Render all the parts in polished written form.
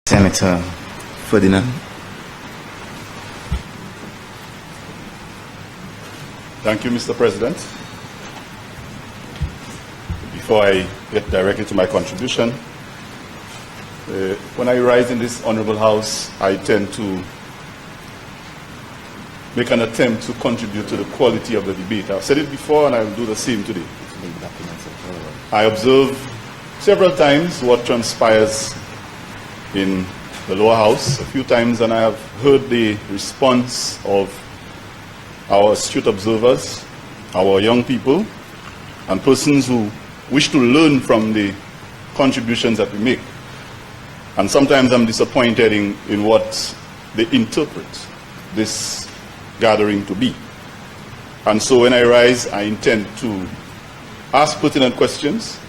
Senator Ferdinand. Thank you, Mr. President. Before I get directly to my contribution, when I rise in this honorable house, I tend to make an attempt to contribute to the quality of the debate. I've said it before and I will do the same today. I observe several times what transpires in the lower house a few times, and I have heard the response of our astute observers, our young people, and persons who wish to learn from the contributions that we make. And sometimes I'm disappointed in what they interpret this gathering to be. And so when I rise, I intend to ask pertinent questions.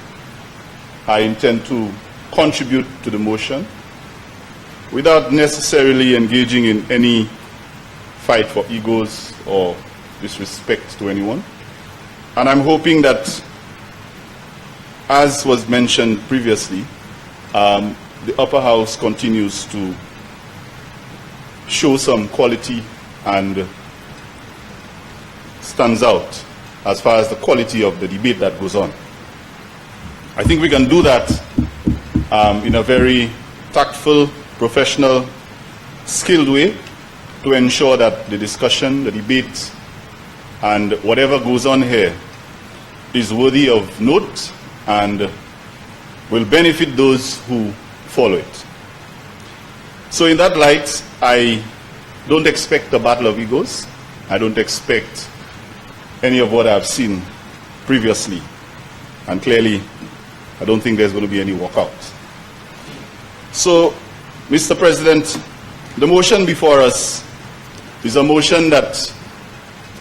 I intend to contribute to the motion without necessarily engaging in any fight for egos or disrespect to anyone. And I'm hoping that, as was mentioned previously, the upper house continues to show some quality and stands out as far as the quality of the debate that goes on. I think we can do that in a very tactful, professional, skilled way to ensure that the discussion, the debate, and whatever goes on here is worthy of note and will benefit those who follow it. So in that light, I don't expect a battle of egos. I don't expect any of what I've seen previously. And clearly, I don't think there's going to be any walkout. So, Mr. President, the motion before us is a motion that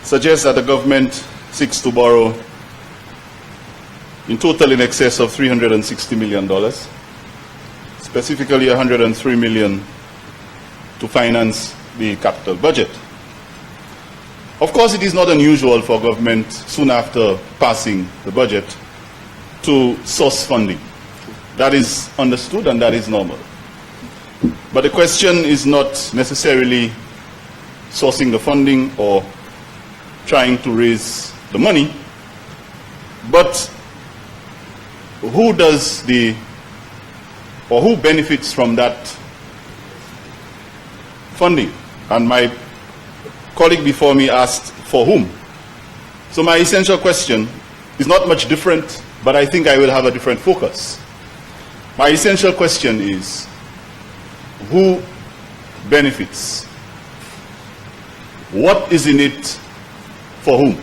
suggests that the government seeks to borrow in total in excess of $360 million, specifically $103 million to finance the capital budget. Of course, it is not unusual for government, soon after passing the budget, to source funding. That is understood and that is normal. But the question is not necessarily sourcing the funding or trying to raise the money, but who does who benefits from that funding? And my colleague before me asked for whom. So my essential question is not much different, but I think I will have a different focus. My essential question is, who benefits? What is in it for whom?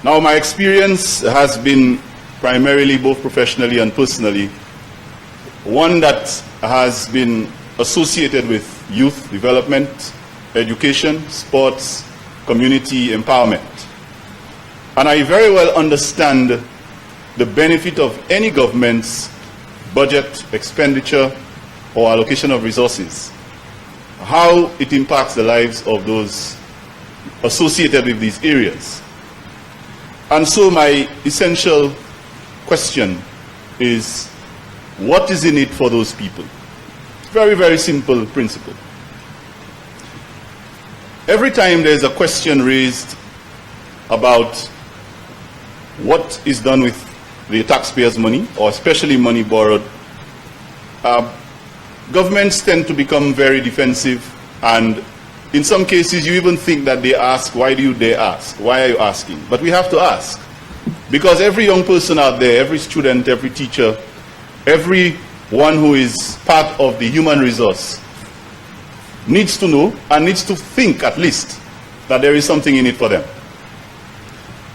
Now, my experience has been primarily, both professionally and personally, one that has been associated with youth development, education, sports, community empowerment. And I very well understand the benefit of any government's budget, expenditure, or allocation of resources, how it impacts the lives of those associated with these areas. And so my essential question is, what is in it for those people? Very, very simple principle. Every time there's a question raised about what is done with the taxpayers' money, or especially money borrowed, governments tend to become very defensive, and in some cases you even think that they ask, why do you dare ask? Why are you asking? But we have to ask, because every young person out there, every student, every teacher, everyone who is part of the human resource needs to know and needs to think at least that there is something in it for them.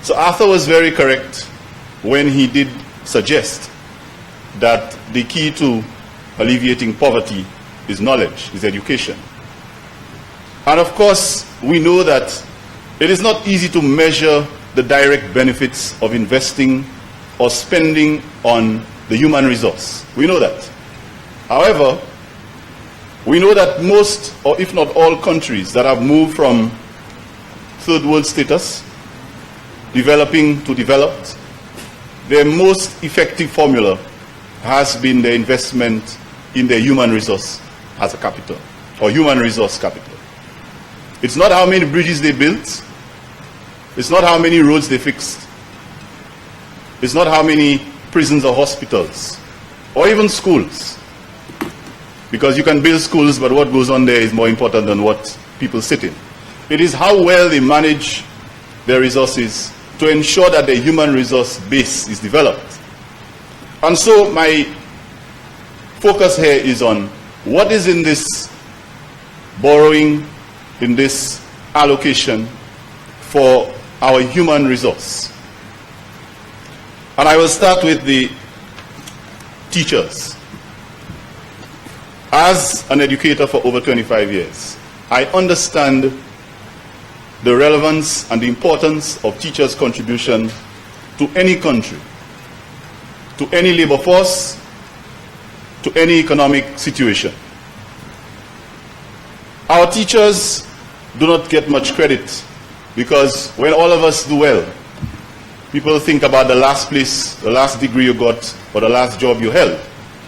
So Arthur was very correct when he did suggest that the key to alleviating poverty is knowledge, is education. And of course, we know that it is not easy to measure the direct benefits of investing or spending on the human resource. We know that. However, we know that most, or if not all, countries that have moved from third world status, developing to developed, their most effective formula has been the investment in their human resource as a capital, or human resource capital. It's not how many bridges they built. It's not how many roads they fixed. It's not how many prisons or hospitals, or even schools. Because you can build schools, but what goes on there is more important than what people sit in. It is how well they manage their resources to ensure that the human resource base is developed. And so my focus here is on what is in this borrowing, in this allocation for our human resource. And I will start with the teachers. As an educator for over 25 years, I understand the relevance and the importance of teachers' contribution to any country, to any labor force, to any economic situation. Our teachers do not get much credit because when all of us do well, people think about the last place, the last degree you got, or the last job you held.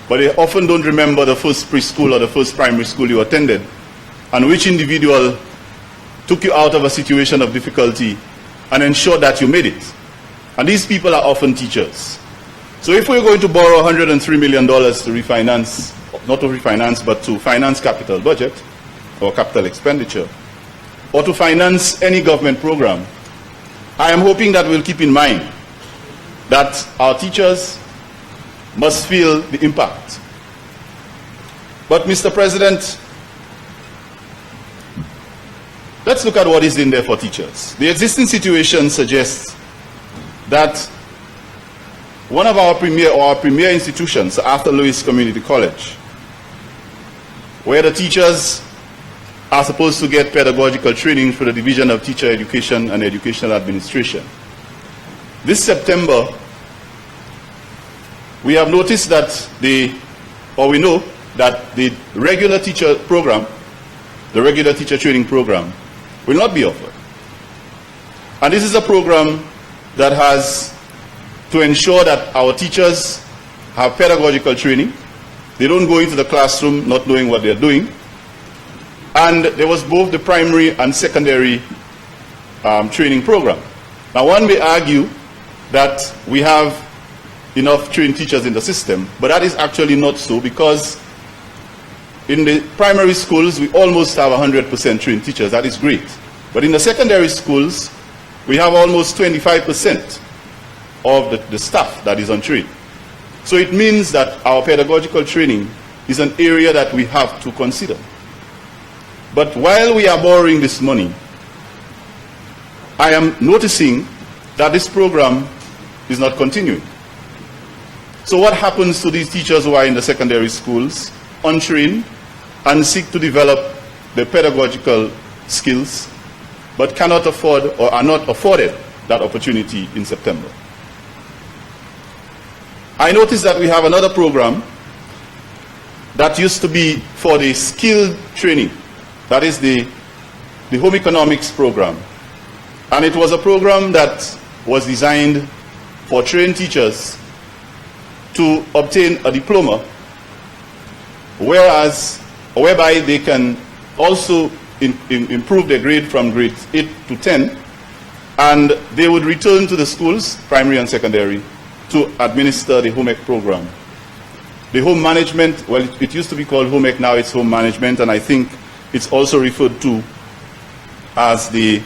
But they often don't remember the first preschool or the first primary school you attended, and which individual took you out of a situation of difficulty and ensured that you made it. And these people are often teachers. So if we're going to borrow $103 million to refinance, not to refinance, but to finance capital budget or capital expenditure, or to finance any government program, I am hoping that we'll keep in mind that our teachers must feel the impact. But Mr. President, let's look at what is in there for teachers. The existing situation suggests that one of our premier institutions, Arthur Lewis Community College, where the teachers are supposed to get pedagogical training for the Division of Teacher Education and Educational Administration. This September, we have noticed that we know that the regular teacher program, the regular teacher training program, will not be offered. And this is a program that has to ensure that our teachers have pedagogical training. They don't go into the classroom not knowing what they're doing. And there was both the primary and secondary training program. Now, one may argue that we have enough trained teachers in the system, but that is actually not so, because in the primary schools, we almost have 100% trained teachers. That is great. But in the secondary schools, we have almost 25% of the staff that is untrained. So it means that our pedagogical training is an area that we have to consider. But while we are borrowing this money, I am noticing that this program is not continuing. So what happens to these teachers who are in the secondary schools, untrained, and seek to develop their pedagogical skills, but cannot afford or are not afforded that opportunity in September? I noticed that we have another program that used to be for the skilled training. That is the home economics program. And it was a program that was designed for trained teachers to obtain a diploma, whereby they can also improve their grade from grade 8 to 10, and they would return to the schools, primary and secondary, to administer the home ec program. The home management, well, it used to be called home ec, now it's home management, and I think it's also referred to as the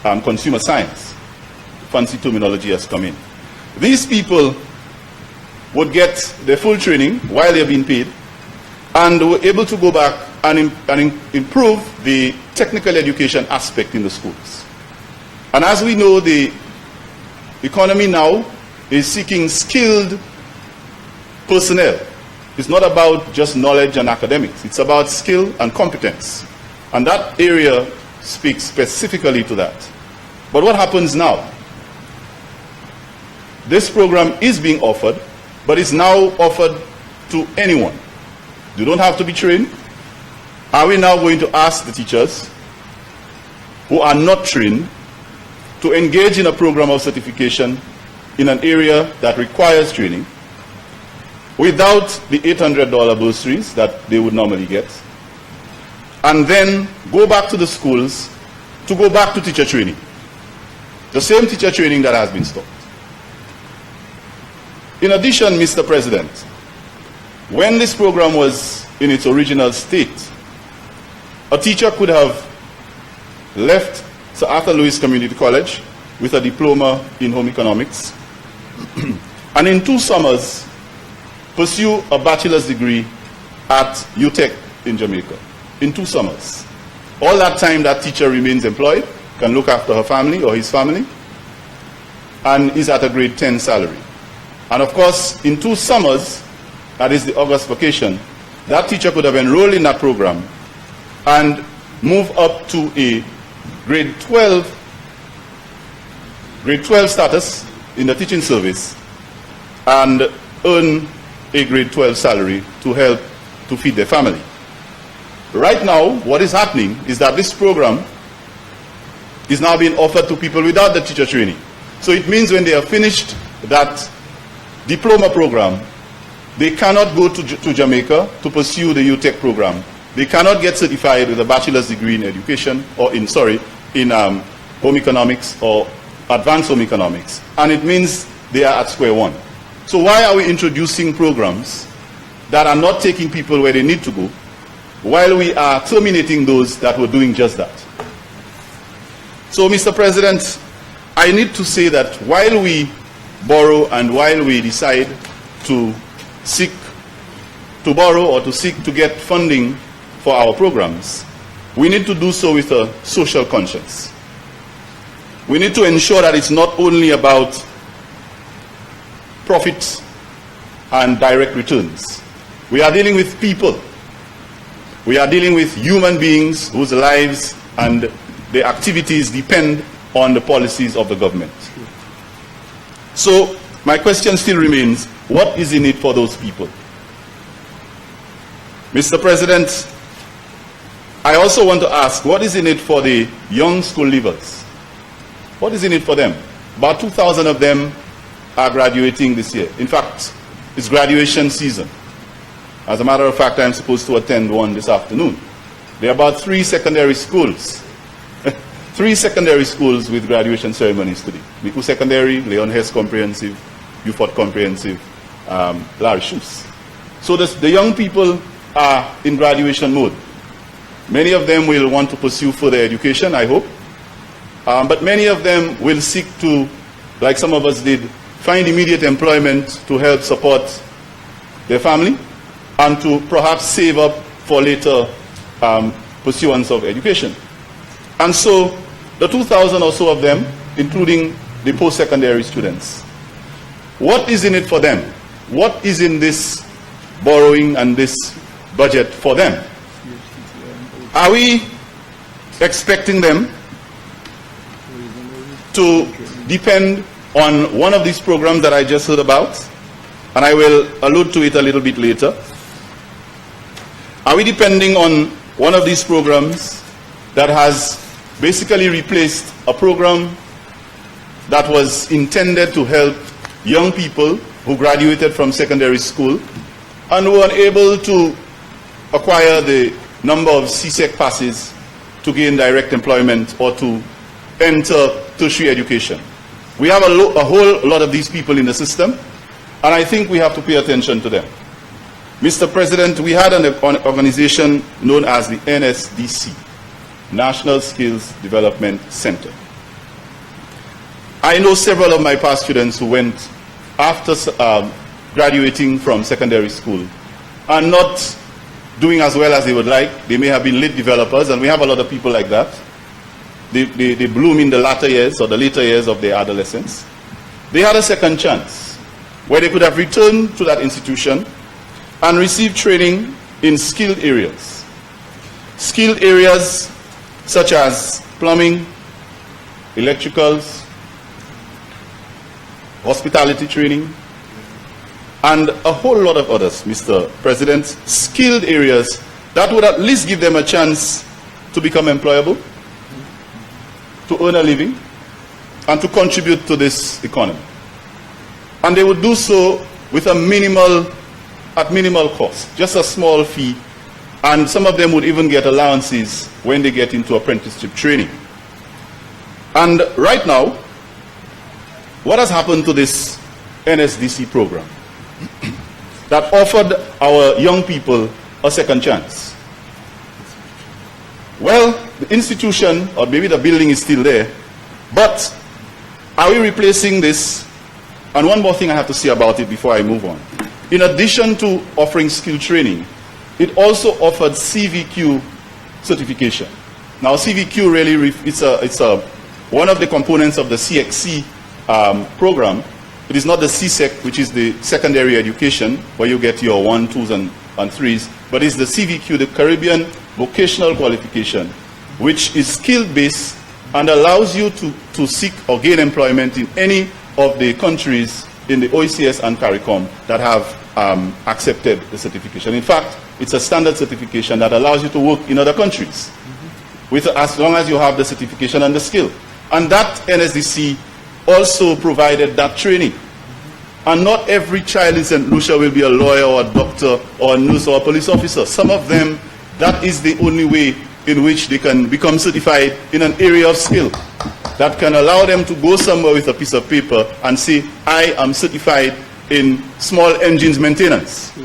consumer science. Fancy terminology has come in. These people would get their full training while they're being paid, and were able to go back and improve the technical education aspect in the schools. And as we know, the economy now is seeking skilled personnel. It's not about just knowledge and academics. It's about skill and competence. And that area speaks specifically to that. But what happens now? This program is being offered, but it's now offered to anyone. You don't have to be trained. Are we now going to ask the teachers who are not trained to engage in a program of certification in an area that requires training? without the $800 bursaries that they would normally get, and then go back to the schools to go back to teacher training. The same teacher training that has been stopped. In addition, Mr. President, when this program was in its original state, a teacher could have left Sir Arthur Lewis Community College with a diploma in home economics and in 2 summers pursue a bachelor's degree at UTEC in Jamaica. In 2 summers. All that time that teacher remains employed, can look after her family or his family, and is at a grade 10 salary. And of course, in 2 summers, that is the August vacation, that teacher could have enrolled in that program and move up to a grade 12 status in the teaching service and earn a grade 12 salary to help to feed their family. Right now, what is happening is that this program is now being offered to people without the teacher training. So it means when they have finished that diploma program, they cannot go to Jamaica to pursue the UTEC program. They cannot get certified with a bachelor's degree in education or in home economics or advanced home economics. And it means they are at square one. So why are we introducing programs that are not taking people where they need to go, while we are terminating those that were doing just that? So, Mr. President, I need to say that while we borrow and while we decide to seek to borrow or to seek to get funding for our programs, we need to do so with a social conscience. We need to ensure that it's not only about profits and direct returns. We are dealing with people. We are dealing with human beings whose lives and their activities depend on the policies of the government. So my question still remains, what is in it for those people? Mr. President, I also want to ask, what is in it for the young school leavers? What is in it for them? About 2,000 of them are graduating this year. In fact, it's graduation season. As a matter of fact, I'm supposed to attend one this afternoon. There are about 3 secondary schools. 3 secondary schools with graduation ceremonies today. Miku Secondary, Leon Hess Comprehensive, Beaufort Comprehensive, Larry Shoes. So the young people are in graduation mode. Many of them will want to pursue further education, I hope. But many of them will seek to, like some of us did, find immediate employment to help support their family and to perhaps save up for later pursuance of education. And so the 2,000 or so of them, including the post-secondary students, what is in it for them? What is in this borrowing and this budget for them? Are we expecting them to depend on one of these programs that I just heard about? And I will allude to it a little bit later. Are we depending on one of these programs that has basically replaced a program that was intended to help young people who graduated from secondary school and were unable to acquire the number of CSEC passes to gain direct employment or to enter tertiary education? We have a whole lot of these people in the system, and I think we have to pay attention to them. Mr. President, we had an organization known as the NSDC, National Skills Development Center. I know several of my past students who went after graduating from secondary school and not doing as well as they would like. They may have been late developers, and we have a lot of people like that. They bloom in the latter years or the later years of their adolescence. They had a second chance where they could have returned to that institution and received training in skilled areas. Skilled areas such as plumbing, electricals, hospitality training, and a whole lot of others, Mr. President, skilled areas that would at least give them a chance to become employable, to earn a living, and to contribute to this economy. And they would do so with a minimal at minimal cost, just a small fee, and some of them would even get allowances when they get into apprenticeship training. And right now, what has happened to this NSDC program that offered our young people a second chance? Well, the institution, or maybe the building is still there, but are we replacing this? And one more thing I have to say about it before I move on. In addition to offering skill training, it also offered CVQ certification. Now, CVQ really, it's one of the components of the CXC program. It is not the CSEC, which is the secondary education, where you get your 1, 2s, and 3s, but it's the CVQ, the Caribbean Vocational Qualification, which is skill-based and allows you to seek or gain employment in any of the countries in the OECS and CARICOM that have accepted the certification. In fact, it's a standard certification that allows you to work in other countries, as long as you have the certification and the skill. And that NSDC also provided that training. And not every child in St. Lucia will be a lawyer or a doctor or a nurse or a police officer. Some of them, that is the only way in which they can become certified in an area of skill that can allow them to go somewhere with a piece of paper and say, I am certified in small engines maintenance.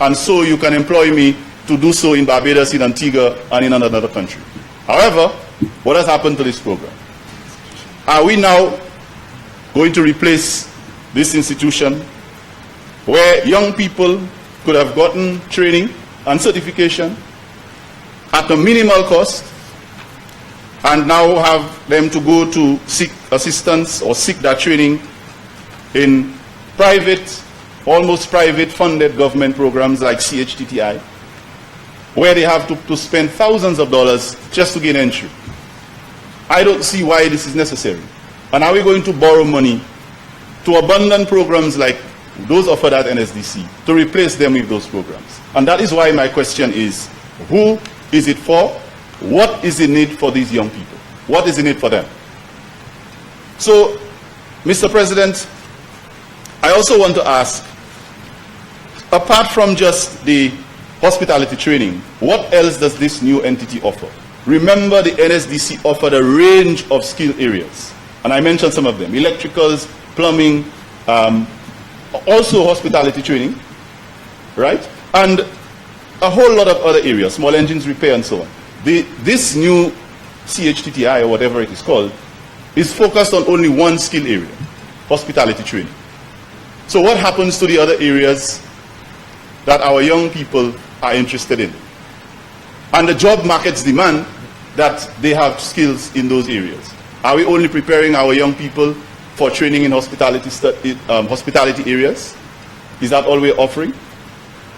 And so you can employ me to do so in Barbados, in Antigua, and in another country. However, what has happened to this program? Are we now going to replace this institution where young people could have gotten training and certification at a minimal cost, and now have them to go to seek assistance or seek that training in private, almost private funded government programs like CHTTI, where they have to spend thousands of dollars just to gain entry? I don't see why this is necessary. And are we going to borrow money to abandon programs like those offered at NSDC to replace them with those programs? And that is why my question is, who is it for? What is the need for these young people? What is the need for them? So, Mr. President, I also want to ask, apart from just the hospitality training, what else does this new entity offer? Remember, the NSDC offered a range of skill areas, and I mentioned some of them: electricals, plumbing, also hospitality training, right? And a whole lot of other areas, small engines repair and so on. This new CHTTI, or whatever it is called, is focused on only one skill area: hospitality training. So what happens to the other areas that our young people are interested in? And the job markets demand that they have skills in those areas. Are we only preparing our young people for training in hospitality areas? Is that all we're offering?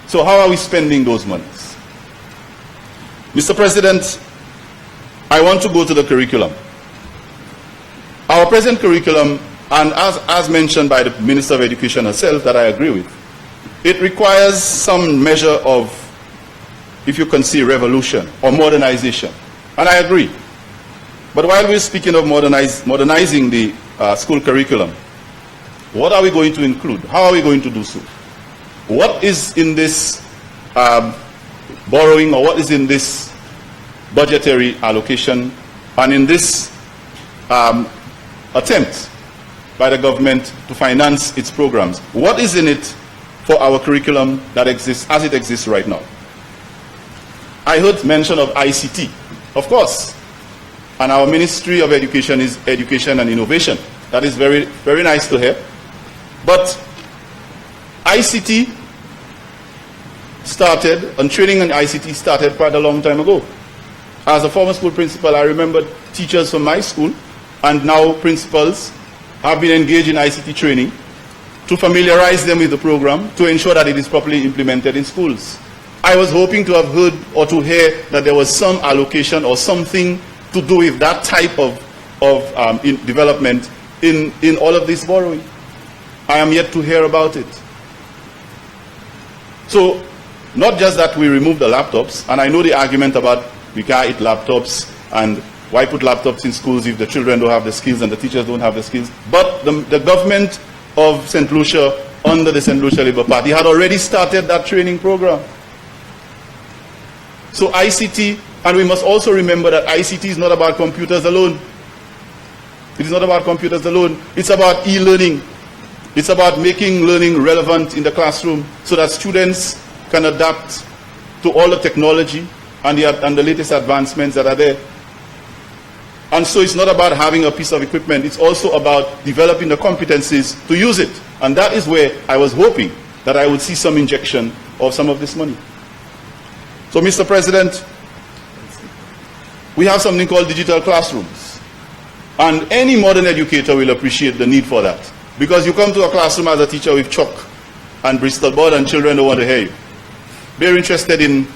So how are we spending those monies? Mr. President, I want to go to the curriculum. Our present curriculum, and as mentioned by the Minister of Education herself, that I agree with, it requires some measure of, if you can say, revolution or modernization. And I agree. But while we're speaking of modernizing the school curriculum, what are we going to include? How are we going to do so? What is in this borrowing, or what is in this budgetary allocation, and in this attempt by the government to finance its programs? What is in it for our curriculum that exists as it exists right now? I heard mention of ICT, of course, and our Ministry of Education is Education and Innovation. That is very, very nice to hear. But ICT started, and training in ICT started quite a long time ago. As a former school principal, I remember teachers from my school, and now principals, have been engaged in ICT training to familiarize them with the program, to ensure that it is properly implemented in schools. I was hoping to have heard or to hear that there was some allocation or something to do with that type of development in all of this borrowing. I am yet to hear about it. So, not just that we remove the laptops, and I know the argument about we can't eat laptops, and why put laptops in schools if the children don't have the skills and the teachers don't have the skills, but the government of St. Lucia under the St. Lucia Labour Party had already started that training program. So ICT, and we must also remember that ICT is not about computers alone. It is not about computers alone. It's about e-learning. It's about making learning relevant in the classroom so that students can adapt to all the technology and the latest advancements that are there. And so it's not about having a piece of equipment. It's also about developing the competencies to use it. And that is where I was hoping that I would see some injection of some of this money. So, Mr. President, we have something called digital classrooms. And any modern educator will appreciate the need for that. Because you come to a classroom as a teacher with chalk and Bristol board and children don't want to hear you. They're interested in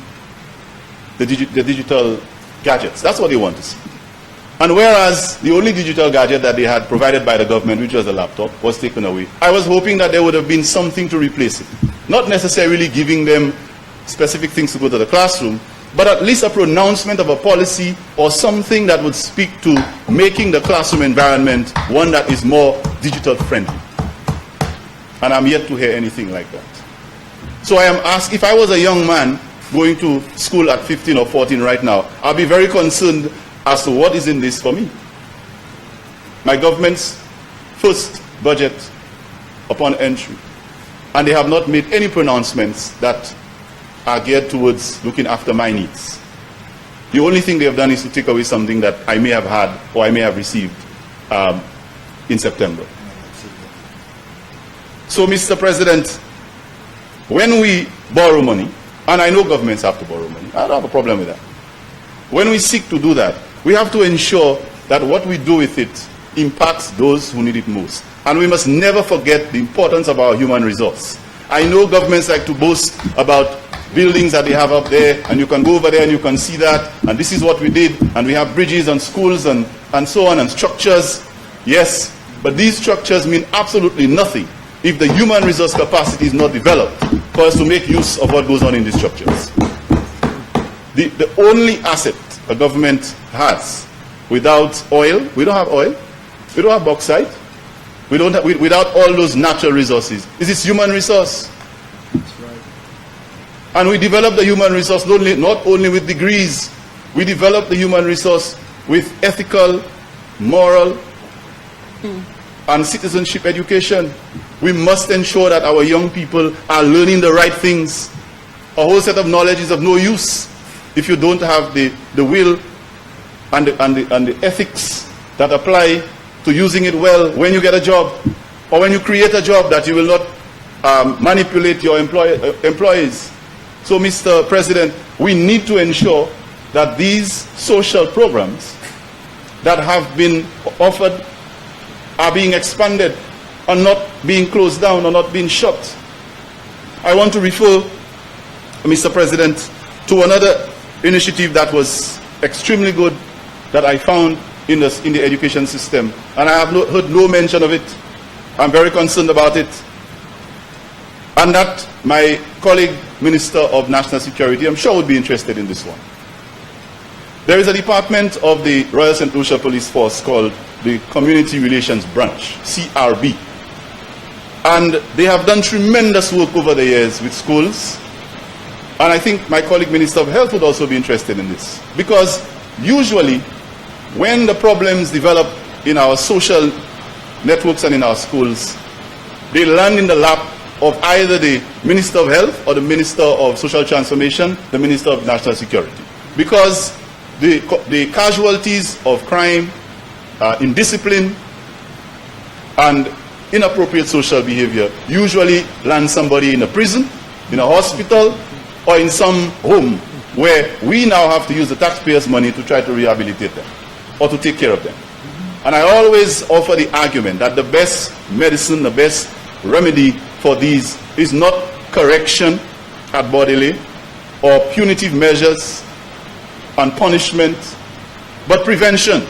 the digital gadgets. That's what they want to see. And whereas the only digital gadget that they had provided by the government, which was a laptop, was taken away, I was hoping that there would have been something to replace it. Not necessarily giving them specific things to go to the classroom, but at least a pronouncement of a policy or something that would speak to making the classroom environment one that is more digital friendly. And I'm yet to hear anything like that. So I am asked, if I was a young man going to school at 15 or 14 right now, I'll be very concerned as to what is in this for me. My government's first budget upon entry, and they have not made any pronouncements that are geared towards looking after my needs. The only thing they have done is to take away something that I may have had or I may have received in September. So, Mr. President, when we borrow money, and I know governments have to borrow money, I don't have a problem with that. When we seek to do that, we have to ensure that what we do with it impacts those who need it most. And we must never forget the importance of our human resource. I know governments like to boast about buildings that they have up there, and you can go over there and you can see that, and this is what we did, and we have bridges and schools and so on, and structures. Yes, but these structures mean absolutely nothing if the human resource capacity is not developed for us to make use of what goes on in these structures. The only asset a government has without oil, we don't have oil, we don't have bauxite, without all those natural resources, is its human resource. That's right. And we develop the human resource not only with degrees, we develop the human resource with ethical, moral, and citizenship education. We must ensure that our young people are learning the right things. A whole set of knowledge is of no use if you don't have the will and the ethics that apply to using it well when you get a job, or when you create a job, that you will not manipulate your employees. So, Mr. President, we need to ensure that these social programs that have been offered are being expanded and not being closed down or not being shut. I want to refer, Mr. President, to another initiative that was extremely good that I found in the education system, and I have heard no mention of it. I'm very concerned about it. And that my colleague, Minister of National Security, I'm sure would be interested in this one. There is a department of the Royal St. Lucia Police Force called the Community Relations Branch, CRB. And they have done tremendous work over the years with schools. And I think my colleague Minister of Health would also be interested in this. Because usually, when the problems develop in our social networks and in our schools, they land in the lap of either the Minister of Health or the Minister of Social Transformation, the Minister of National Security. Because the casualties of crime, indiscipline, and inappropriate social behavior usually land somebody in a prison, in a hospital, or in some home where we now have to use the taxpayers' money to try to rehabilitate them or to take care of them. And I always offer the argument that the best medicine, the best remedy for these is not correction at bodily or punitive measures and punishment, but prevention.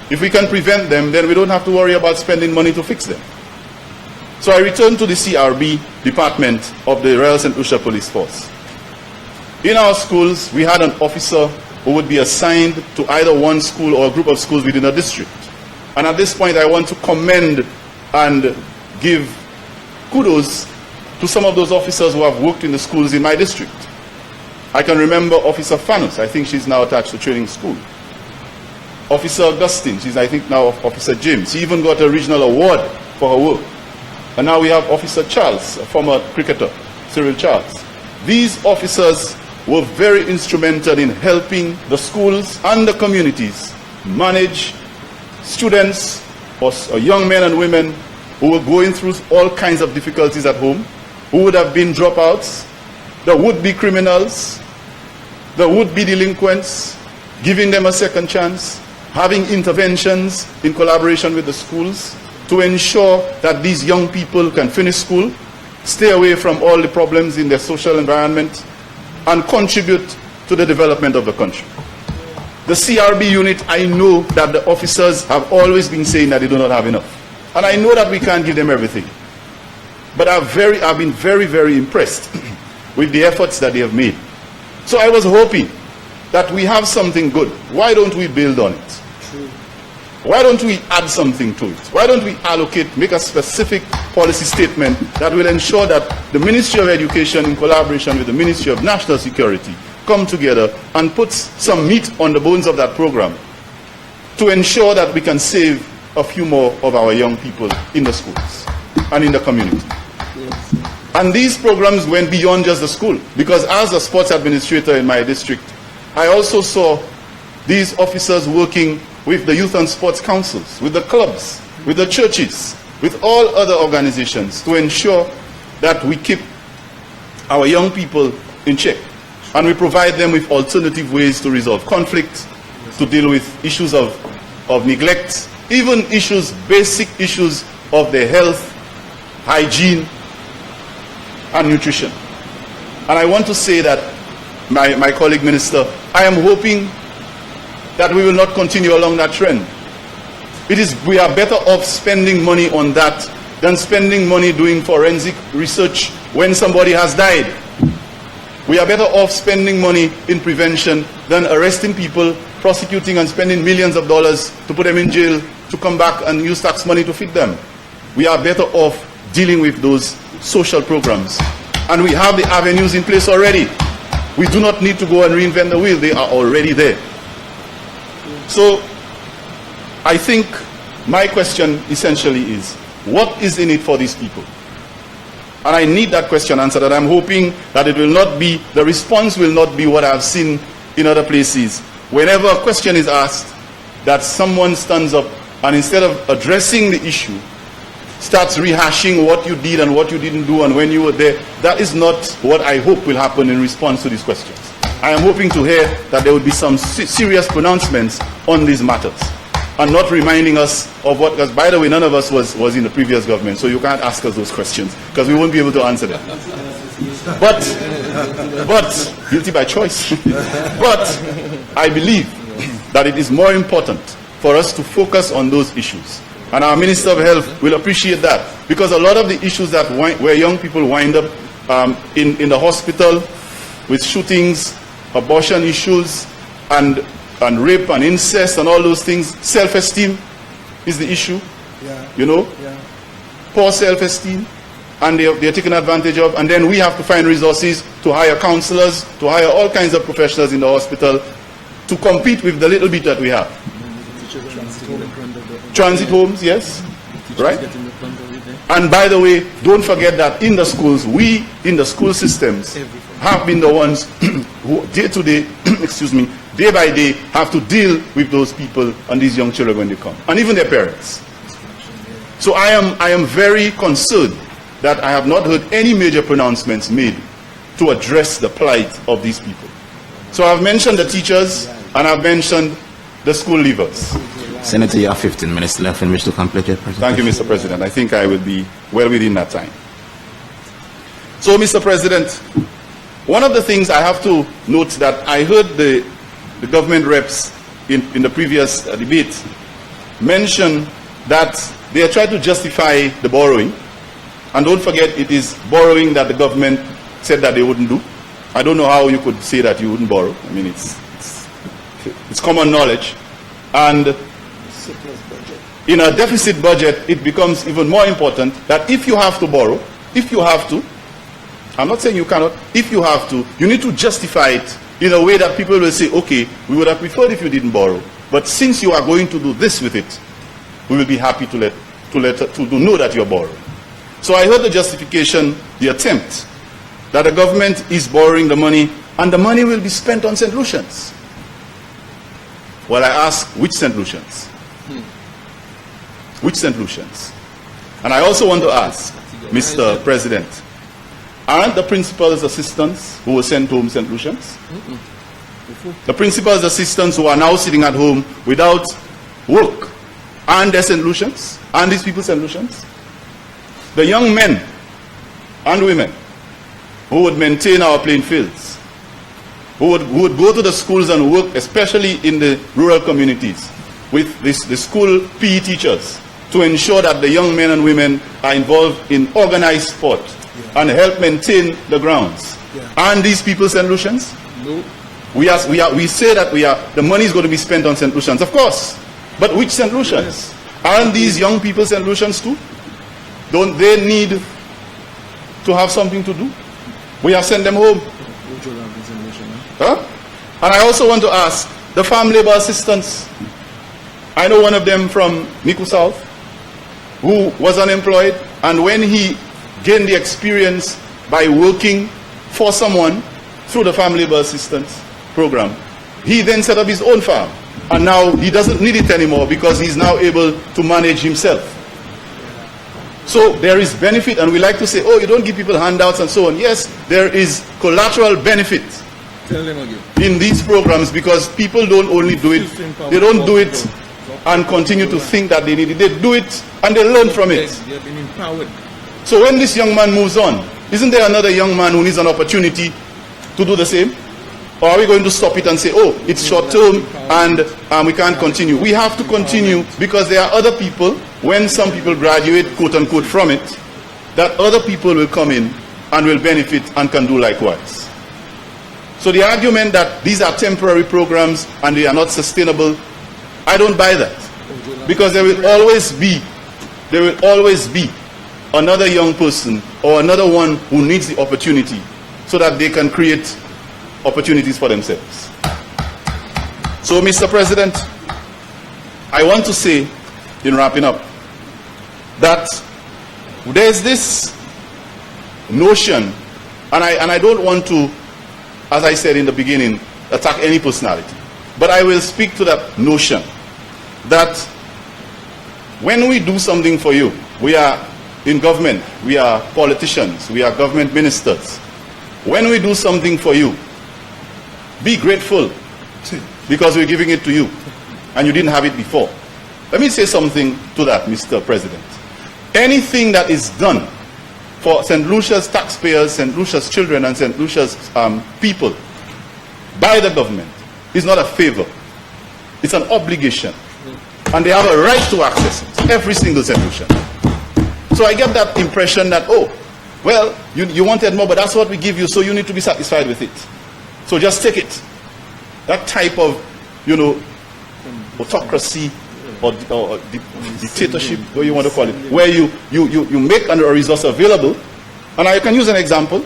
If we can prevent them, then we don't have to worry about spending money to fix them. So I returned to the CRB department of the Royal St. Lucia Police Force. In our schools, we had an officer who would be assigned to either one school or a group of schools within a district. And at this point, I want to commend and give kudos to some of those officers who have worked in the schools in my district. I can remember Officer Fanus, I think she's now attached to training school. Officer Augustine, she's I think now Officer James. She even got a regional award for her work. And now we have Officer Charles, a former cricketer, Cyril Charles. These officers were very instrumental in helping the schools and the communities manage students or young men and women who were going through all kinds of difficulties at home, who would have been dropouts, the would-be criminals, the would-be delinquents, giving them a second chance, having interventions in collaboration with the schools to ensure that these young people can finish school, stay away from all the problems in their social environment, and contribute to the development of the country. The CRB unit, I know that the officers have always been saying that they do not have enough. And I know that we can't give them everything. But I've been very, very impressed with the efforts that they have made. So I was hoping that we have something good. Why don't we build on it? Why don't we add something to it? Why don't we allocate, make a specific policy statement that will ensure that the Ministry of Education in collaboration with the Ministry of National Security come together and put some meat on the bones of that program to ensure that we can save a few more of our young people in the schools and in the community. Yes. And these programs went beyond just the school, because as a sports administrator in my district, I also saw these officers working with the youth and sports councils, with the clubs, with the churches, with all other organizations to ensure that we keep our young people in check. And we provide them with alternative ways to resolve conflict, to deal with issues of neglect, even issues, basic issues of their health, hygiene, and nutrition. And I want to say that, my colleague minister, I am hoping that we will not continue along that trend. We are better off spending money on that than spending money doing forensic research when somebody has died. We are better off spending money in prevention than arresting people, prosecuting and spending millions of dollars to put them in jail, to come back and use tax money to feed them. We are better off dealing with those social programs. And we have the avenues in place already. We do not need to go and reinvent the wheel. They are already there. So I think my question essentially is, what is in it for these people? And I need that question answered, and I'm hoping that it will not be, the response will not be what I've seen in other places. Whenever a question is asked, that someone stands up and instead of addressing the issue, starts rehashing what you did and what you didn't do and when you were there. That is not what I hope will happen in response to these questions. I am hoping to hear that there will be some serious pronouncements on these matters, and not reminding us of what, because by the way, none of us was in the previous government, so you can't ask us those questions, because we won't be able to answer them. But guilty by choice. But I believe that it is more important for us to focus on those issues. And our Minister of Health will appreciate that, because a lot of the issues that where young people wind up in the hospital with shootings, abortion issues, and rape and incest and all those things, self-esteem is the issue. Yeah. You know? Yeah. Poor self-esteem, and they're taken advantage of, and then we have to find resources to hire counselors, to hire all kinds of professionals in the hospital to compete with the little bit that we have. Transit homes, yes, right? And by the way, don't forget that in the schools, we in the school systems have been the ones who day to day, excuse me, day by day have to deal with those people and these young children when they come, and even their parents. So I am very concerned that I have not heard any major pronouncements made to address the plight of these people. So I've mentioned the teachers and I've mentioned the school leavers. Senator, you have 15 minutes left in which to complete your presentation. Thank you, Mr. President. I think I will be well within that time. So, Mr. President, one of the things I have to note that I heard the government reps in the previous debate mention that they are trying to justify the borrowing. And don't forget, it is borrowing that the government said that they wouldn't do. I don't know how you could say that you wouldn't borrow. I mean, it's common knowledge. And in a deficit budget, it becomes even more important that if you have to borrow, if you have to, I'm not saying you cannot, if you have to, you need to justify it in a way that people will say, okay, we would have preferred if you didn't borrow, but since you are going to do this with it, we will be happy to know that you're borrowing. So I heard the justification, the attempt, that the government is borrowing the money, and the money will be spent on St. Lucians. Well, I ask, which St. Lucians? Which St. Lucians? And I also want to ask, Mr. President, aren't the principal's assistants who were sent home St. Lucians? The principal's assistants who are now sitting at home without work, aren't they St. Lucians? Aren't these people St. Lucians? The young men and women who would maintain our playing fields, who would go to the schools and work, especially in the rural communities, with the school PE teachers, to ensure that the young men and women are involved in organized sport and help maintain the grounds. Aren't these people St. Lucians? No. We say that the money is going to be spent on St. Lucians, of course. But which St. Lucians? Aren't these young people St. Lucians too? Don't they need to have something to do? We have sent them home. Huh? And I also want to ask the farm labor assistants. I know one of them from Miku South who was unemployed, and when he gained the experience by working for someone through the farm labor assistance program, he then set up his own farm, and now he doesn't need it anymore because he's now able to manage himself. So there is benefit, and we like to say, oh, you don't give people handouts and so on. Yes, there is collateral benefit in these programs, because people don't only do it, they don't do it and continue to think that they need it. They do it and they learn from it. They have been empowered. So when this young man moves on, isn't there another young man who needs an opportunity to do the same? Or are we going to stop it and say, oh, it's short term and we can't continue? We have to continue, because there are other people, when some people graduate, quote unquote, from it, that other people will come in and will benefit and can do likewise. So the argument that these are temporary programs and they are not sustainable, I don't buy that. Because there will always be another young person or another one who needs the opportunity so that they can create opportunities for themselves. So, Mr. President, I want to say, in wrapping up, that there's this notion, and I don't want to, as I said in the beginning, attack any personality, but I will speak to that notion that when we do something for you, we are in government, we are politicians, we are government ministers. When we do something for you, be grateful, because we're giving it to you and you didn't have it before. Let me say something to that, Mr. President. Anything that is done for St. Lucia's taxpayers, St. Lucia's children, and St. Lucia's people by the government is not a favor. It's an obligation. And they have a right to access it, every single St. Lucian. So I get that impression that, oh, well, you wanted more, but that's what we give you, so you need to be satisfied with it. So just take it. That type of, autocracy or dictatorship, what you want to call it, where you make a resource available, and I can use an example.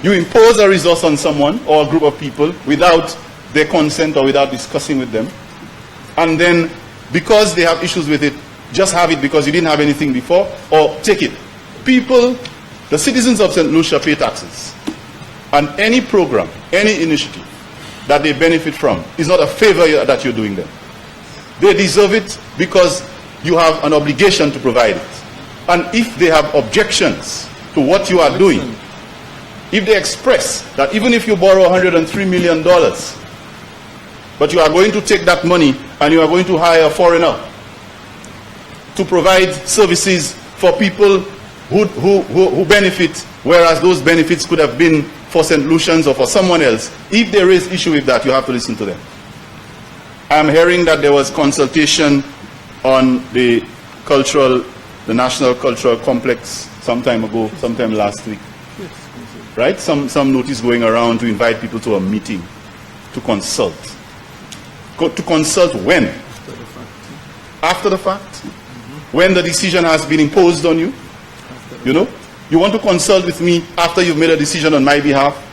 You impose a resource on someone or a group of people without their consent or without discussing with them, and then because they have issues with it, just have it because you didn't have anything before, or take it. People, the citizens of St. Lucia pay taxes, and any program, any initiative that they benefit from is not a favor that you're doing them. They deserve it because you have an obligation to provide it. And if they have objections to what you are doing, if they express that even if you borrow $103 million, but you are going to take that money and you are going to hire a foreigner to provide services for people who benefit, whereas those benefits could have been for St. Lucians or for someone else, if there is issue with that, you have to listen to them. I'm hearing that there was consultation on the National Cultural Complex sometime last week. Right? Some notice going around to invite people to a meeting to consult. To consult when? After the fact. When the decision has been imposed on you. You want to consult with me after you've made a decision on my behalf?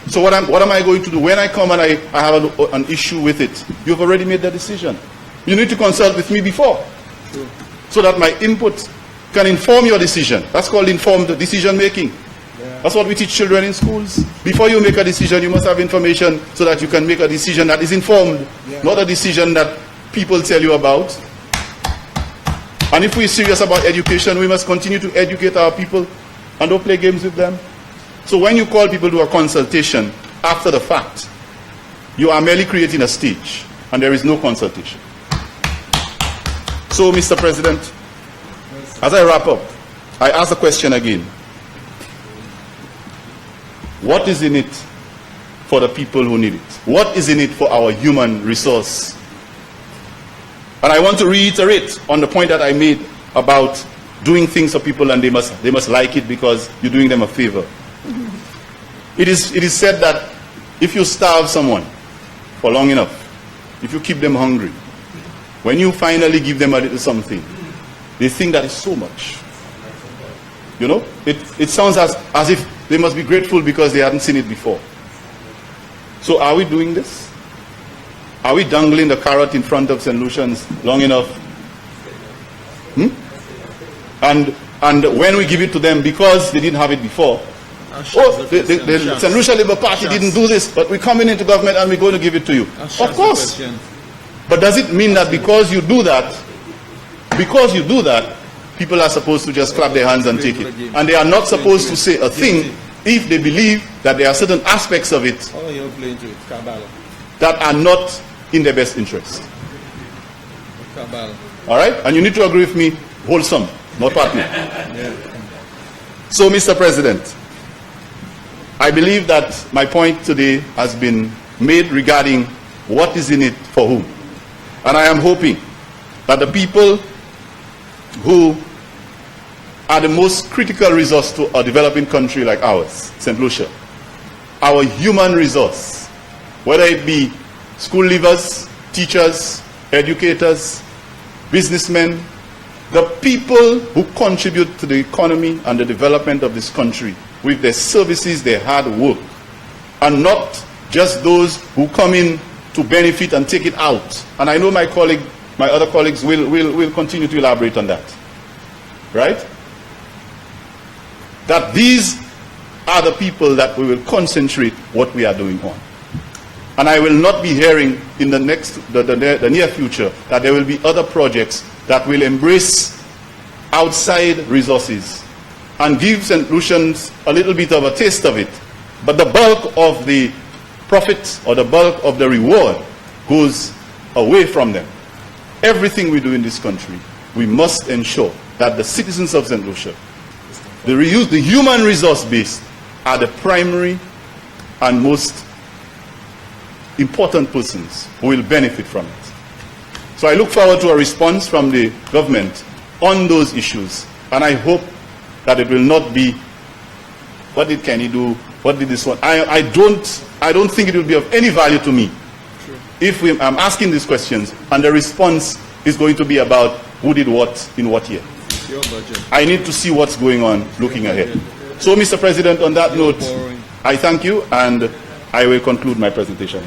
So what am I going to do? When I come and I have an issue with it, you've already made the decision. You need to consult with me before. True. So that my input can inform your decision. That's called informed decision making. Yeah. That's what we teach children in schools. Before you make a decision, you must have information so that you can make a decision that is informed, not a decision that people tell you about. And if we're serious about education, we must continue to educate our people and don't play games with them. So when you call people to a consultation after the fact, you are merely creating a stage and there is no consultation. So, Mr. President, as I wrap up, I ask the question again. What is in it for the people who need it? What is in it for our human resource? And I want to reiterate on the point that I made about doing things for people and they must like it because you're doing them a favor. It is said that if you starve someone for long enough, if you keep them hungry, when you finally give them a little something, they think that is so much. You know, it sounds as if they must be grateful because they hadn't seen it before. So are we doing this? Are we dangling the carrot in front of St. Lucians long enough? And when we give it to them because they didn't have it before, the St. Lucia Labour Party didn't do this, but we're coming into government and we're going to give it to you. Of course. But does it mean that because you do that, people are supposed to just clap their hands and take it? And they are not supposed to say a thing if they believe that there are certain aspects of it that are not in their best interest. All right? And you need to agree with me, wholesome, not partner. So, Mr. President, I believe that my point today has been made regarding what is in it for whom. And I am hoping that the people who are the most critical resource to a developing country like ours, St. Lucia, our human resource, whether it be school leavers, teachers, educators, businessmen, the people who contribute to the economy and the development of this country with their services, their hard work, and not just those who come in to benefit and take it out. And I know my other colleagues will continue to elaborate on that. Right? That these are the people that we will concentrate what we are doing on. And I will not be hearing in the near future that there will be other projects that will embrace outside resources and give St. Lucians a little bit of a taste of it. But the bulk of the profit or the bulk of the reward goes away from them. Everything we do in this country, we must ensure that the citizens of St. Lucia, the human resource base, are the primary and most important persons who will benefit from it. So I look forward to a response from the government on those issues, and I hope that it will not be, what did Kenny do, what did this one? I don't think it will be of any value to me if I'm asking these questions and the response is going to be about who did what in what year. Your budget. I need to see what's going on looking ahead. So, Mr. President, on that note, I thank you and I will conclude my presentation.